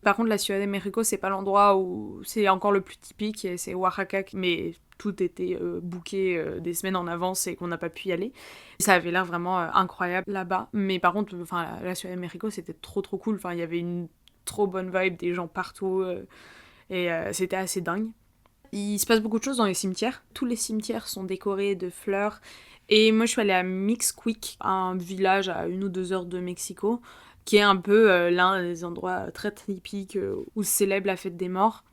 S4: Par contre, la Ciudad de México, c'est pas l'endroit où c'est encore le plus typique, c'est Oaxaca, mais tout était booké des semaines en avance et qu'on n'a pas pu y aller. Ça avait l'air vraiment incroyable là-bas. Mais par contre, la Ciudad de México, c'était trop cool. Enfin, il y avait une trop bonne vibe, des gens partout, et c'était assez dingue. Il se passe beaucoup de choses dans les cimetières. Tous les cimetières sont décorés de fleurs. Et moi, je suis allée à Mixquic, un village à 1 ou 2 heures de Mexico, qui est un peu l'un des endroits très typiques où se célèbre la fête des morts.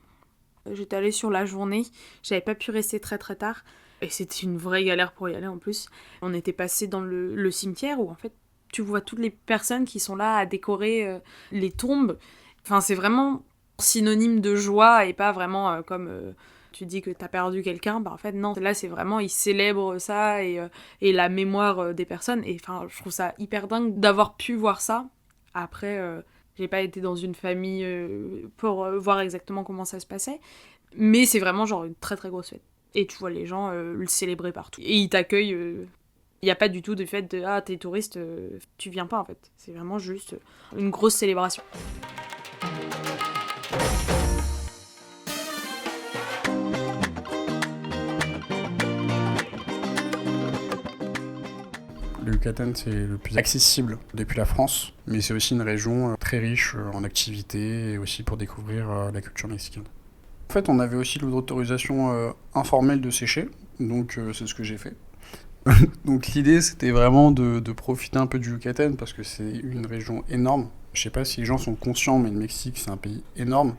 S4: J'étais allée sur la journée, j'avais pas pu rester très tard, et c'était une vraie galère pour y aller en plus. On était passé dans le cimetière où en fait tu vois toutes les personnes qui sont là à décorer les tombes. Enfin, c'est vraiment synonyme de joie, et pas vraiment comme tu dis que t'as perdu quelqu'un. En fait non, là c'est vraiment, ils célèbrent ça, et la mémoire des personnes. Et enfin, je trouve ça hyper dingue d'avoir pu voir ça. Après, j'ai pas été dans une famille pour voir exactement comment ça se passait, mais c'est vraiment genre une très grosse fête. Et tu vois les gens le célébrer partout. Et ils t'accueillent. Il n'y a pas du tout de fait de « Ah, t'es touriste, tu viens pas » en fait. C'est vraiment juste une grosse célébration.
S2: Le Yucatan, c'est le plus accessible depuis la France, mais c'est aussi une région très riche en activités, et aussi pour découvrir la culture mexicaine. En fait, on avait aussi l'autorisation informelle de sécher, donc c'est ce que j'ai fait. Donc l'idée, c'était vraiment de profiter un peu du Yucatan, parce que c'est une région énorme. Je sais pas si les gens sont conscients, mais le Mexique, c'est un pays énorme,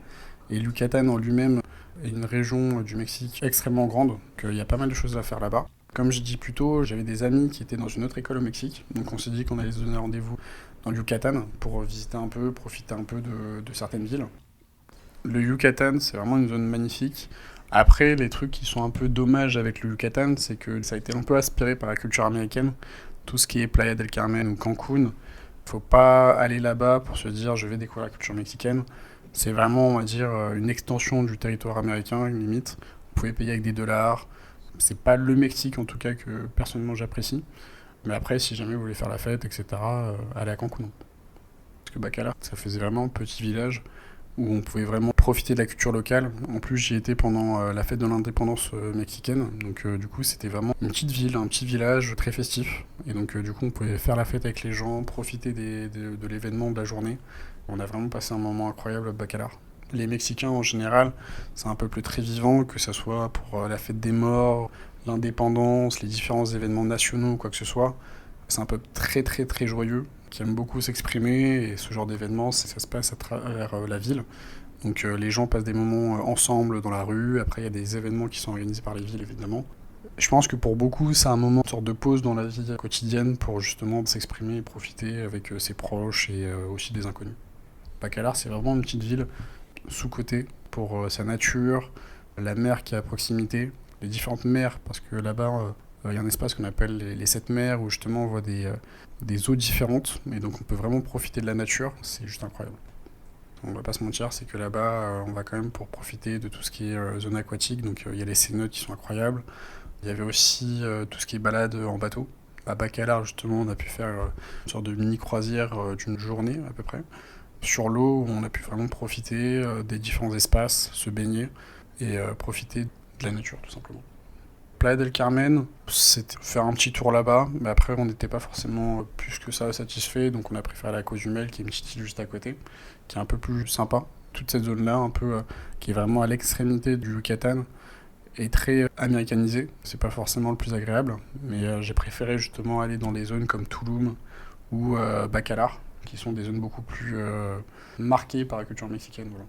S2: et le Yucatan en lui-même est une région du Mexique extrêmement grande, donc il y a pas mal de choses à faire là-bas. Comme je dis plus tôt, j'avais des amis qui étaient dans une autre école au Mexique, donc on s'est dit qu'on allait se donner rendez-vous dans le Yucatan pour visiter un peu, profiter un peu de certaines villes. Le Yucatan, c'est vraiment une zone magnifique. Après, les trucs qui sont un peu dommages avec le Yucatan, c'est que ça a été un peu aspiré par la culture américaine. Tout ce qui est Playa del Carmen ou Cancun, faut pas aller là-bas pour se dire je vais découvrir la culture mexicaine. C'est vraiment, on va dire, une extension du territoire américain, limite. Vous pouvez payer avec des dollars. C'est pas le Mexique, en tout cas, que personnellement j'apprécie. Mais après, si jamais vous voulez faire la fête, etc., allez à Cancun. Parce que Bacalar, ça faisait vraiment un petit village où on pouvait vraiment profiter de la culture locale. En plus, j'y étais pendant la fête de l'indépendance mexicaine. Donc, du coup, c'était vraiment une petite ville, un petit village très festif. Et donc, du coup, on pouvait faire la fête avec les gens, profiter de l'événement de la journée. On a vraiment passé un moment incroyable à Bacalar. Les Mexicains, en général, c'est un peuple très vivant, que ce soit pour la fête des morts, l'indépendance, les différents événements nationaux ou quoi que ce soit. C'est un peuple très, très, très joyeux, qui aime beaucoup s'exprimer, et ce genre d'événements, ça se passe à travers la ville. Donc les gens passent des moments ensemble dans la rue, après il y a des événements qui sont organisés par les villes évidemment. Je pense que pour beaucoup c'est un moment, une sorte de pause dans la vie quotidienne pour justement s'exprimer et profiter avec ses proches et aussi des inconnus. Bacalar c'est vraiment une petite ville sous-cotée pour sa nature, la mer qui est à proximité, les différentes mers, parce que là-bas il y a un espace qu'on appelle les 7 mers où justement on voit des eaux différentes, et donc on peut vraiment profiter de la nature, c'est juste incroyable. On va pas se mentir, c'est que là-bas, on va quand même pour profiter de tout ce qui est zone aquatique, donc il y a les cénotes qui sont incroyables. Il y avait aussi tout ce qui est balade en bateau. À Bacalar, justement, on a pu faire une sorte de mini-croisière d'une journée à peu près. Sur l'eau, on a pu vraiment profiter des différents espaces, se baigner et profiter de la nature tout simplement. Playa del Carmen, c'était faire un petit tour là-bas, mais après on n'était pas forcément plus que ça satisfait, donc on a préféré la Cozumel, qui est une petite île juste à côté, qui est un peu plus sympa. Toute cette zone-là, un peu, qui est vraiment à l'extrémité du Yucatan, est très américanisée. C'est pas forcément le plus agréable, mais j'ai préféré justement aller dans des zones comme Tulum ou Bacalar, qui sont des zones beaucoup plus marquées par la culture mexicaine. Voilà.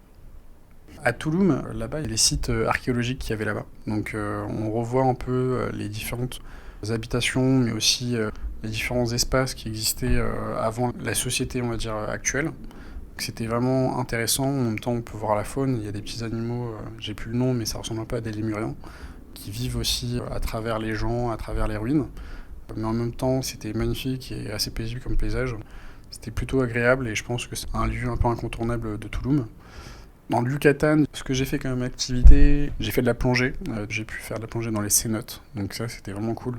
S2: À Tulum, là-bas, il y a les sites archéologiques qu'il y avait là-bas. Donc on revoit un peu les différentes habitations, mais aussi les différents espaces qui existaient avant la société, on va dire, actuelle. Donc, c'était vraiment intéressant. En même temps, on peut voir la faune. Il y a des petits animaux, j'ai plus le nom, mais ça ressemble un peu à des lémuriens, qui vivent aussi à travers les gens, à travers les ruines. Mais en même temps, c'était magnifique et assez paisible comme paysage. C'était plutôt agréable et je pense que c'est un lieu un peu incontournable de Tulum. Dans le Yucatan, ce que j'ai fait comme activité, j'ai fait de la plongée. J'ai pu faire de la plongée dans les cénotes, donc ça c'était vraiment cool.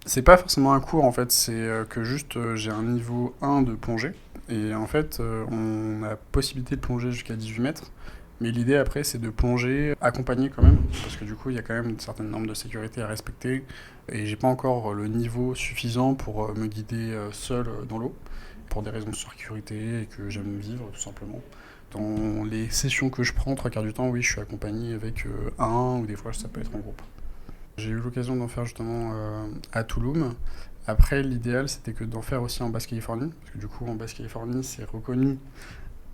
S2: C'est pas forcément un cours en fait, c'est que juste j'ai un niveau 1 de plongée. Et en fait, on a possibilité de plonger jusqu'à 18 mètres. Mais l'idée après c'est de plonger accompagné quand même, parce que du coup il y a quand même une certaine norme de sécurité à respecter. Et j'ai pas encore le niveau suffisant pour me guider seul dans l'eau, pour des raisons de sécurité et que j'aime vivre tout simplement. Dans les sessions que je prends, 3 quarts du temps, oui, je suis accompagné avec un, ou des fois ça peut être en groupe. J'ai eu l'occasion d'en faire justement à Tulum. Après, l'idéal, c'était que d'en faire aussi en Basse-Californie, parce que du coup, en Basse-Californie, c'est reconnu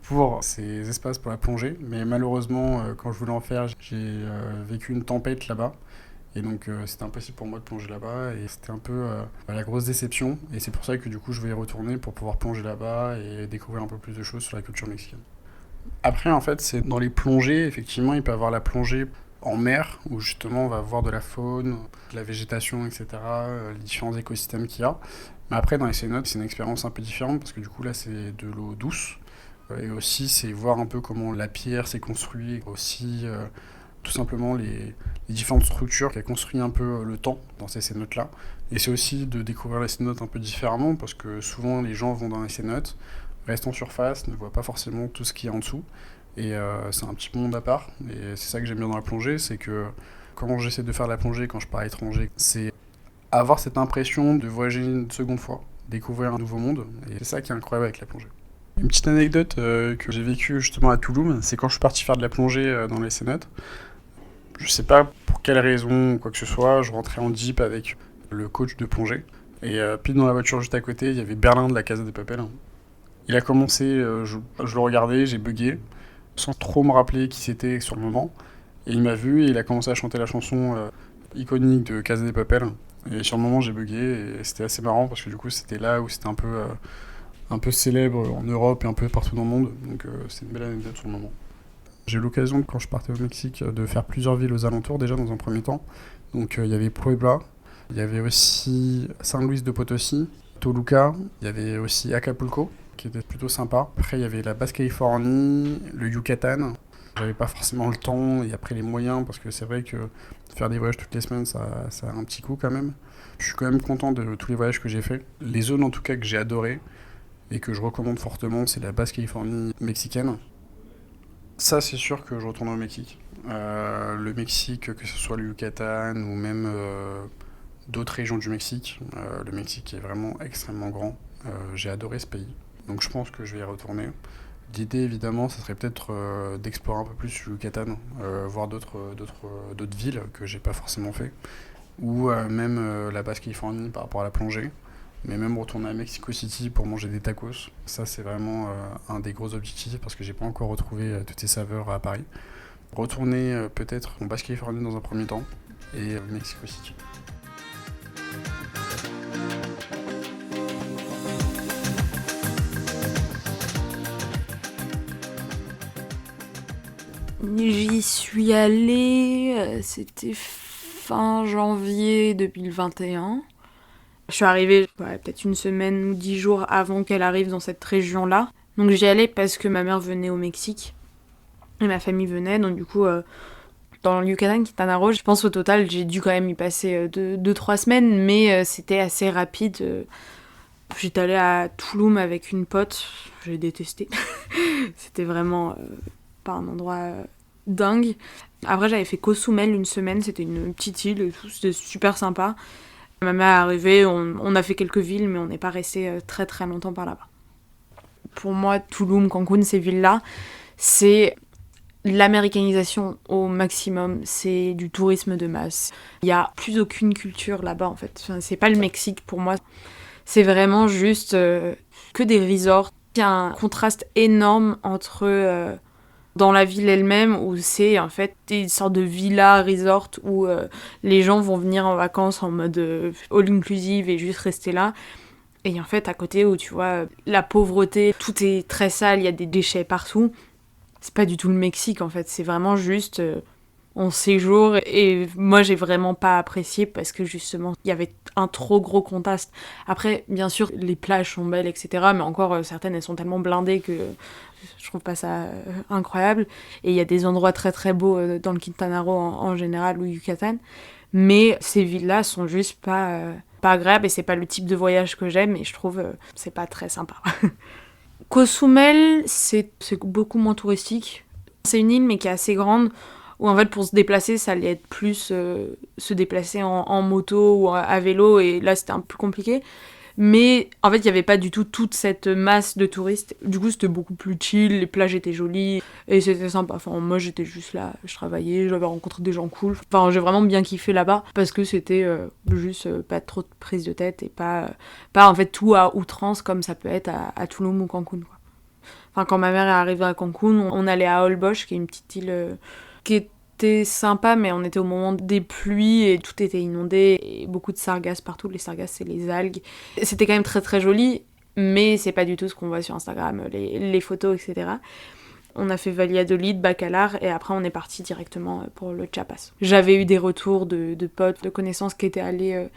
S2: pour ses espaces pour la plongée. Mais malheureusement, quand je voulais en faire, j'ai vécu une tempête là-bas. Et donc, c'était impossible pour moi de plonger là-bas. Et c'était un peu la grosse déception. Et c'est pour ça que du coup, je vais y retourner pour pouvoir plonger là-bas et découvrir un peu plus de choses sur la culture mexicaine. Après, en fait, c'est dans les plongées, effectivement, il peut y avoir la plongée en mer, où justement on va voir de la faune, de la végétation, etc., les différents écosystèmes qu'il y a. Mais après, dans les cénotes, c'est une expérience un peu différente, parce que du coup, là, c'est de l'eau douce. Et aussi, c'est voir un peu comment la pierre s'est construite, aussi tout simplement les différentes structures qu'a construit un peu le temps dans ces cénotes-là. Et c'est aussi de découvrir les cénotes un peu différemment, parce que souvent, les gens vont dans les cénotes, restent en surface, ne voient pas forcément tout ce qu'il y a en dessous. Et c'est un petit monde à part. Et c'est ça que j'aime bien dans la plongée, c'est que quand j'essaie de faire de la plongée quand je pars à l'étranger, c'est avoir cette impression de voyager une seconde fois, découvrir un nouveau monde. Et c'est ça qui est incroyable avec la plongée. Une petite anecdote que j'ai vécue justement à Tulum, c'est quand je suis parti faire de la plongée dans les cénotes. Je sais pas pour quelle raison ou quoi que ce soit, je rentrais en jeep avec le coach de plongée. Et puis dans la voiture juste à côté, il y avait Berlin de la Casa de Papel. Il a commencé, je le regardais, j'ai bugué, sans trop me rappeler qui c'était sur le moment. Et il m'a vu et il a commencé à chanter la chanson iconique de Casa de Papel. Et sur le moment, j'ai bugué et c'était assez marrant parce que du coup, c'était là où c'était un peu célèbre en Europe et un peu partout dans le monde. Donc c'est une belle anecdote sur le moment. J'ai eu l'occasion, quand je partais au Mexique, de faire plusieurs villes aux alentours déjà dans un premier temps. Donc il y avait Puebla, Il y avait aussi San Luis de Potosí, Toluca, il y avait aussi Acapulco, qui était plutôt sympa. Après, il y avait la Basse-Californie, le Yucatan. J'avais pas forcément le temps et après les moyens, parce que c'est vrai que faire des voyages toutes les semaines, ça a un petit coût quand même. Je suis quand même content de tous les voyages que j'ai faits. Les zones en tout cas que j'ai adorées et que je recommande fortement, c'est la Basse-Californie mexicaine. Ça, c'est sûr que je retourne au Mexique. Le Mexique, que ce soit le Yucatan ou même d'autres régions du Mexique. Le Mexique est vraiment extrêmement grand. J'ai adoré ce pays. Donc je pense que je vais y retourner. L'idée, évidemment, ça serait peut-être d'explorer un peu plus le Yucatan, voir d'autres villes que j'ai pas forcément fait. Ou même la Basse-Californie par rapport à la plongée. Mais même retourner à Mexico City pour manger des tacos. Ça, c'est vraiment un des gros objectifs parce que j'ai pas encore retrouvé toutes ces saveurs à Paris. Retourner peut-être en Basse-Californie dans un premier temps et Mexico City.
S4: J'y suis allée, c'était fin janvier 2021. Je suis arrivée peut-être une semaine ou 10 jours avant qu'elle arrive dans cette région-là. Donc j'y allais parce que ma mère venait au Mexique et ma famille venait. Donc du coup, dans le Yucatan, Quintana Roo, je pense au total, j'ai dû quand même y passer 2-3 semaines, mais c'était assez rapide. J'étais allée à Tulum avec une pote, j'ai détesté. C'était vraiment pas un endroit dingue. Après, j'avais fait Cozumel une semaine, c'était une petite île et tout, c'était super sympa. Ma mère est arrivée, on a fait quelques villes, mais on n'est pas resté très très longtemps par là-bas. Pour moi, Tulum, Cancun, ces villes-là, c'est l'américanisation au maximum, c'est du tourisme de masse. Il n'y a plus aucune culture là-bas en fait. Enfin, c'est pas le Mexique pour moi. C'est vraiment juste que des resorts. Il y a un contraste énorme entre dans la ville elle-même où c'est en fait des sortes de villas, resorts où les gens vont venir en vacances en mode all inclusive et juste rester là. Et en fait à côté où tu vois la pauvreté, tout est très sale, il y a des déchets partout. C'est pas du tout le Mexique en fait, c'est vraiment juste on séjourne et moi j'ai vraiment pas apprécié parce que justement il y avait un trop gros contraste. Après bien sûr les plages sont belles etc mais encore certaines elles sont tellement blindées que je trouve pas ça incroyable et il y a des endroits très très beaux dans le Quintana Roo en général ou Yucatan mais ces villes là sont juste pas agréables et c'est pas le type de voyage que j'aime et je trouve c'est pas très sympa. Cozumel c'est beaucoup moins touristique, c'est une île mais qui est assez grande où en fait pour se déplacer ça allait être plus se déplacer en moto ou à vélo et là c'était un peu plus compliqué mais en fait il n'y avait pas du tout toute cette masse de touristes, du coup c'était beaucoup plus chill, les plages étaient jolies et c'était sympa, enfin moi j'étais juste là, je travaillais, j'avais rencontré des gens cool, enfin j'ai vraiment bien kiffé là-bas parce que c'était juste pas trop de prise de tête et pas en fait tout à outrance comme ça peut être à Tulum ou Cancun quoi. Enfin quand ma mère est arrivée à Cancun on allait à Holbox qui est une petite île qui était sympa, mais on était au moment des pluies et tout était inondé et beaucoup de sargasses partout. Les sargasses, c'est les algues. C'était quand même très très joli, mais c'est pas du tout ce qu'on voit sur Instagram, les photos, etc. On a fait Valladolid, Bacalar et après on est parti directement pour le Chiapas. J'avais eu des retours de potes, de connaissances qui étaient allés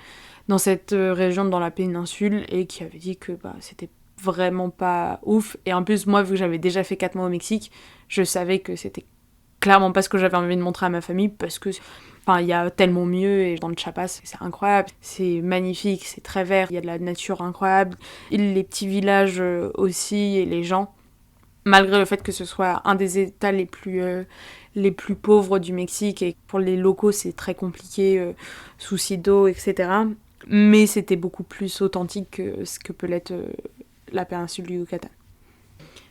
S4: dans cette région, dans la péninsule et qui avaient dit que c'était vraiment pas ouf. Et en plus, moi, vu que j'avais déjà fait 4 mois au Mexique, je savais que c'était clairement pas ce que j'avais envie de montrer à ma famille parce que il y a tellement mieux et dans le Chiapas c'est incroyable, c'est magnifique, c'est très vert, il y a de la nature incroyable, et les petits villages aussi et les gens, malgré le fait que ce soit un des états les plus pauvres du Mexique et pour les locaux c'est très compliqué, soucis d'eau etc, mais c'était beaucoup plus authentique que ce que peut l'être la péninsule du Yucatan.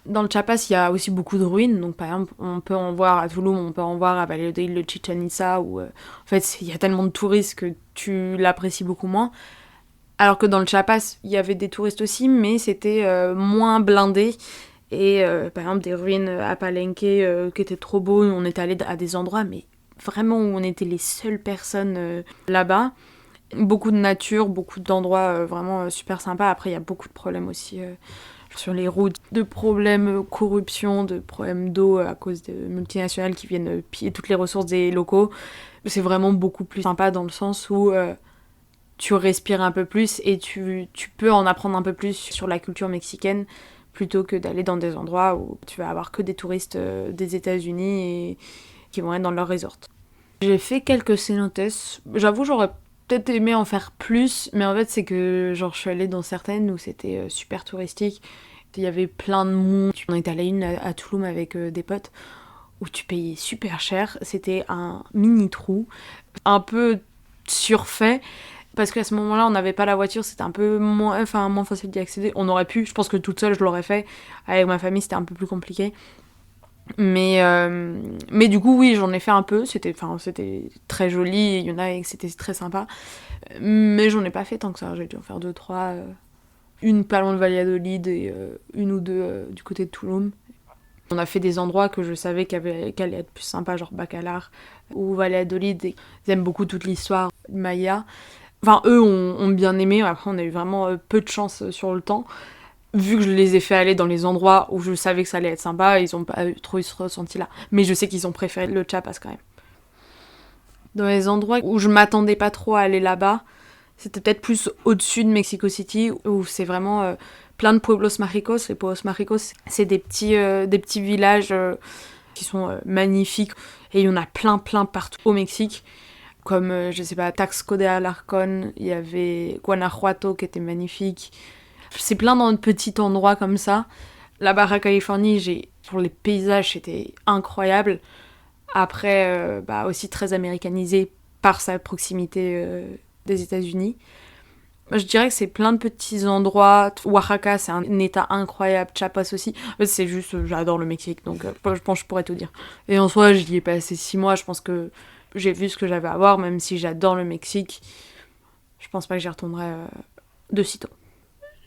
S4: Dans le Chiapas, il y a aussi beaucoup de ruines. Donc, par exemple, on peut en voir à Tulum, on peut en voir à Valladolid, le Chichén Itzá, où en fait, il y a tellement de touristes que tu l'apprécies beaucoup moins. Alors que dans le Chiapas, il y avait des touristes aussi, mais c'était moins blindé. Et par exemple, des ruines à Palenque qui étaient trop beaux. On était allés à des endroits, mais vraiment où on était les seules personnes là-bas. Beaucoup de nature, beaucoup d'endroits vraiment super sympas. Après, il y a beaucoup de problèmes aussi sur les routes, de problèmes corruption, de problèmes d'eau à cause de multinationales qui viennent piller toutes les ressources des locaux. C'est vraiment beaucoup plus sympa dans le sens où tu respires un peu plus et tu peux en apprendre un peu plus sur la culture mexicaine plutôt que d'aller dans des endroits où tu vas avoir que des touristes des États-Unis et qui vont être dans leur resort. J'ai fait quelques cénotes. J'avoue, j'aurais peut-être aimé en faire plus, mais en fait, c'est que genre, je suis allée dans certaines où c'était super touristique. Il y avait plein de monde. On est allé une à Tulum avec des potes où tu payais super cher. C'était un mini trou, un peu surfait. Parce qu'à ce moment-là, on n'avait pas la voiture, c'était un peu moins facile d'y accéder. On aurait pu, je pense que toute seule, je l'aurais fait. Avec ma famille, c'était un peu plus compliqué. Mais du coup, oui, j'en ai fait un peu. C'était très joli, il y en a et c'était très sympa. Mais j'en ai pas fait tant que ça. J'ai dû en faire 2-3. Une pas loin de Valladolid et une ou deux du côté de Tulum. On a fait des endroits que je savais qu'allaient être plus sympas, genre Bacalar ou Valladolid. Ils aiment beaucoup toute l'histoire maya. Enfin, eux ont bien aimé. Après, on a eu vraiment peu de chance sur le temps. Vu que je les ai fait aller dans les endroits où je savais que ça allait être sympa, ils ont pas trop eu ce ressenti-là. Mais je sais qu'ils ont préféré le Chiapas quand même. Dans les endroits où je m'attendais pas trop à aller là-bas, c'était peut-être plus au-dessus de Mexico City, où c'est vraiment plein de pueblos mágicos. Les pueblos mágicos, c'est des petits villages qui sont magnifiques. Et il y en a plein partout au Mexique. Comme, je sais pas, Taxco de Alarcón, il y avait Guanajuato qui était magnifique. C'est plein de petits endroits comme ça. La Baja Californie, pour les paysages, c'était incroyable. Après, aussi très américanisé par sa proximité des États-Unis. Je dirais que c'est plein de petits endroits. Oaxaca, c'est un état incroyable. Chiapas aussi. En fait, c'est juste, j'adore le Mexique, donc je pense que je pourrais tout dire. Et en soi, j'y ai passé 6 mois. Je pense que j'ai vu ce que j'avais à voir, même si j'adore le Mexique. Je pense pas que j'y retournerai de sitôt.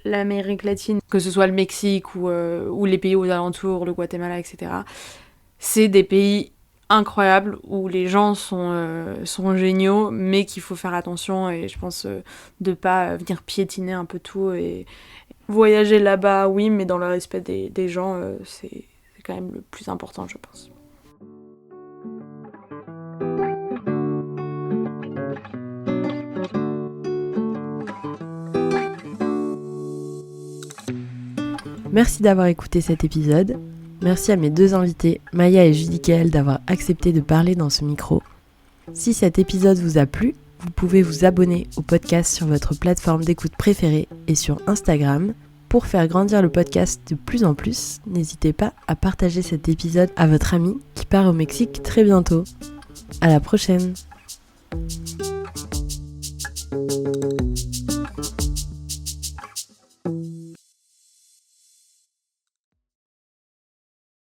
S4: L'Amérique latine, que ce soit le Mexique ou les pays aux alentours, le Guatemala, etc., c'est des pays incroyables où les gens sont géniaux, mais qu'il faut faire attention et je pense de pas venir piétiner un peu tout. Et voyager là-bas, oui, mais dans le respect des gens, c'est quand même le plus important, je pense.
S1: Merci d'avoir écouté cet épisode. Merci à mes 2 invités, Maya et Judicaël, d'avoir accepté de parler dans ce micro. Si cet épisode vous a plu, vous pouvez vous abonner au podcast sur votre plateforme d'écoute préférée et sur Instagram. Pour faire grandir le podcast de plus en plus, n'hésitez pas à partager cet épisode à votre ami qui part au Mexique très bientôt. À la prochaine!